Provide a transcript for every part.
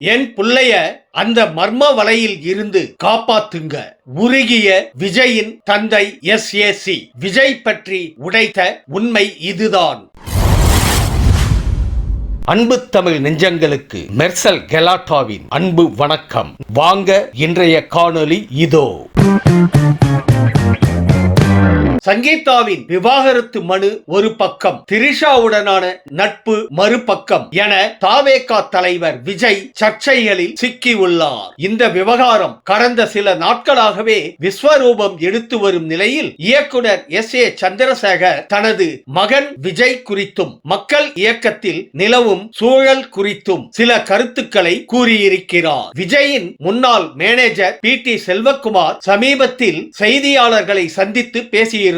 என் புள்ளைய அந்த மர்ம வலையில் இருந்து காப்பாத்துங்க. உருகிய விஜயின் தந்தை SAC. விஜய் பற்றி உடைத்த உண்மை இதுதான். அன்பு தமிழ் நெஞ்சங்களுக்கு மெர்சல் கெலாட்டாவின் அன்பு வணக்கம். வாங்க இன்றைய காணொளி இதோ. சங்கீதாவின் விவாகரத்து மனு ஒரு பக்கம், திரிஷாவுடனான நட்பு மறுபக்கம் என தாவேகா தலைவர் விஜய் சர்ச்சைகளில் சிக்கியுள்ளார். இந்த விவகாரம் கடந்த சில நாட்களாகவே விஸ்வரூபம் எடுத்து வரும் நிலையில் இயக்குனர் SA சந்திரசேகர் தனது மகன் விஜய் குறித்தும் மக்கள் இயக்கத்தில் நிலவும் சூழல் குறித்தும் சில கருத்துக்களை கூறியிருக்கிறார். விஜயின் முன்னாள் மேனேஜர் PT செல்வகுமார் சமீபத்தில் செய்தியாளர்களை சந்தித்து பேசியிருந்தார்.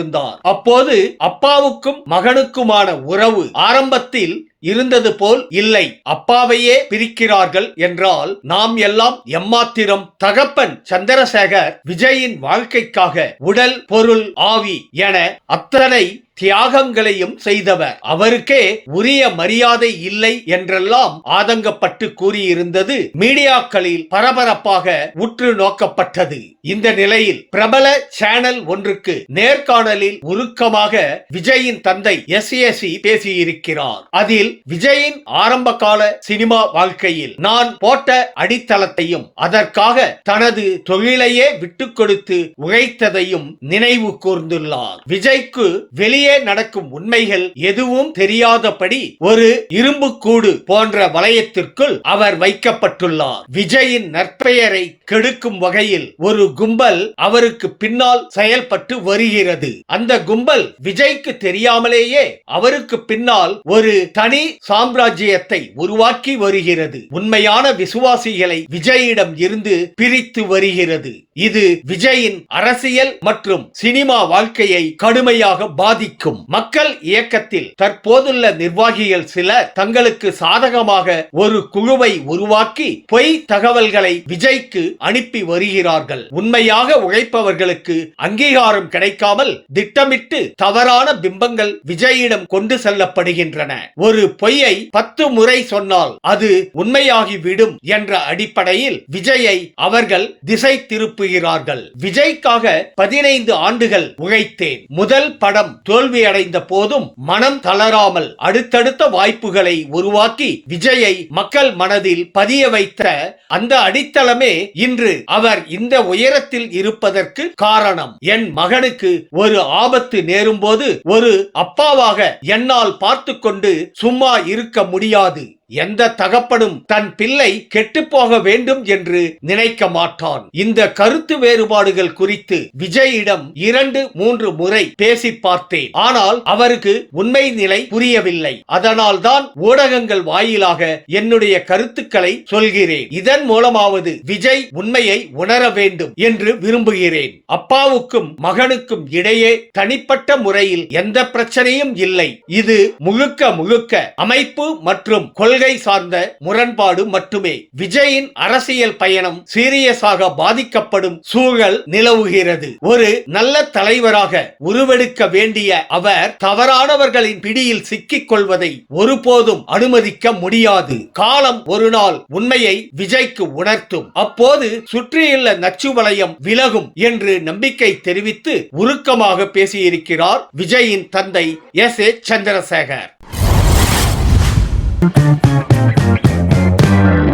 அப்போது அப்பாவுக்கும் மகனுக்குமான உறவு ஆரம்பத்தில் இருந்தது போல் இல்லை, அப்பாவையே பிரிக்கிறார்கள் என்றால் நாம் எல்லாம் எம்மாத்திரம். தகப்பன் சந்திரசேகர் விஜயின் வாழ்க்கைக்காக உடல் பொருள் ஆவி என அத்தனை தியாகங்களையும் செய்தவர். அவருக்கே உரிய மரியாதை இல்லை என்றெல்லாம் ஆதங்கப்பட்டு கூறியிருந்தது மீடியாக்களில் பரபரப்பாக உற்று நோக்கப்பட்டது. இந்த நிலையில் பிரபல சேனல் ஒன்றுக்கு நேர்காணலில் உருக்கமாக விஜயின் தந்தை SAC பேசியிருக்கிறார். அதில் விஜயின் ஆரம்ப கால சினிமா வாழ்க்கையில் நான் போட்ட அடித்தளத்தையும் அதற்காக தனது தொழிலையே விட்டுக் கொடுத்து உழைத்ததையும் நினைவு கூர்ந்துள்ளார். விஜய்க்கு வெளியே நடக்கும் உண்மைகள் எதுவும் தெரியாதபடி ஒரு இரும்பு கூடு போன்ற வளையத்திற்குள் அவர் வைக்கப்பட்டுள்ளார். விஜயின் நற்பெயரை கெடுக்கும் வகையில் ஒரு கும்பல் அவருக்கு பின்னால் செயல்பட்டு வருகிறது. அந்த கும்பல் விஜய்க்கு தெரியாமலேயே அவருக்கு பின்னால் ஒரு தனி சாம்ராஜ்யத்தை உருவாக்கி வருகிறது. உண்மையான விசுவாசிகளை விஜயிடம் இருந்து பிரித்து வருகிறது. இது விஜயின் அரசியல் மற்றும் சினிமா வாழ்க்கையை கடுமையாக பாதிக்கும். மக்கள் இயக்கத்தில் தற்போதுள்ள நிர்வாகிகள் சிலர் தங்களுக்கு சாதகமாக ஒரு குழுவை உருவாக்கி பொய் தகவல்களை விஜய்க்கு அனுப்பி வருகிறார்கள். உண்மையாக உழைப்பவர்களுக்கு அங்கீகாரம் கிடைக்காமல் திட்டமிட்டு தவறான பிம்பங்கள் விஜயிடம் கொண்டு செல்லப்படுகின்றன. ஒரு பொய்யை 10 முறை சொன்னால் அது உண்மையாகிவிடும் என்ற அடிப்படையில் விஜயை அவர்கள் திசை திருப்புகிறார்கள். விஜய்க்காக 15 ஆண்டுகள் உழைத்தேன். முதல் படம் தோல்வி அடைந்த போதும் மனம் தளராமல் அடுத்தடுத்த வாய்ப்புகளை உருவாக்கி விஜயை மக்கள் மனதில் பதிய வைத்த அந்த அடித்தளமே இன்று அவர் இந்த உயரத்தில் இருப்பதற்கு காரணம். என் மகனுக்கு ஒரு ஆபத்து நேரும் போது ஒரு அப்பாவாக என்னால் பார்த்து கொண்டு சும்மா இருக்க முடியாது. எந்த தகப்பனும் தன் பிள்ளை கெட்டுப்போக வேண்டும் என்று நினைக்க மாட்டான். இந்த கருத்து வேறுபாடுகள் குறித்து விஜயிடம் 2-3 முறை பேசி பார்த்தேன். ஆனால் அவருக்கு உண்மை நிலை புரியவில்லை. அதனால் தான் ஊடகங்கள் வாயிலாக என்னுடைய கருத்துக்களை சொல்கிறேன். இதன் மூலமாவது விஜய் உண்மையை உணர வேண்டும் என்று விரும்புகிறேன். அப்பாவுக்கும் மகனுக்கும் இடையே தனிப்பட்ட முறையில் எந்த பிரச்சனையும் இல்லை. இது முழுக்க முழுக்க அமைப்பு மற்றும் கொள்கை சார்ந்த முரண்பாடு மட்டுமே. விஜயின் அரசியல் பயணம் சீரியஸாக பாதிக்கப்படும் சூழல் நிலவுகிறது. ஒரு நல்ல தலைவராக உருவெடுக்க வேண்டிய அவர் தவறானவர்களின் பிடியில் சிக்கிக் கொள்வதை ஒருபோதும் அனுமதிக்க முடியாது. காலம் ஒரு நாள் உண்மையை விஜய்க்கு உணர்த்தும். அப்போது சுற்றியுள்ள நச்சு வளையம் விலகும் என்று நம்பிக்கை தெரிவித்து உருக்கமாக பேசியிருக்கிறார் விஜயின் தந்தை SA சந்திரசேகர்.